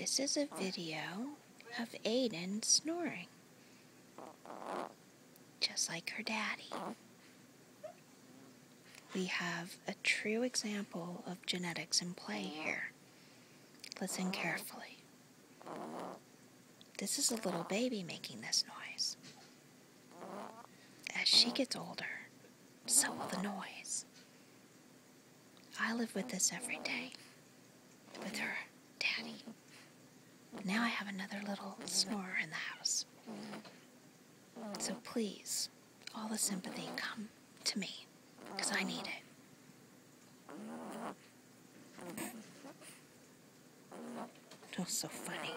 This is a video of Aiden snoring, just like her daddy. We have a true example of genetics in play here. Listen carefully. This is a little baby making this noise. As she gets older, so will the noise. I live with this every day, with her daddy. Now I have another little snorer in the house. So please, all the sympathy come to me, because I need it. Oh, so funny.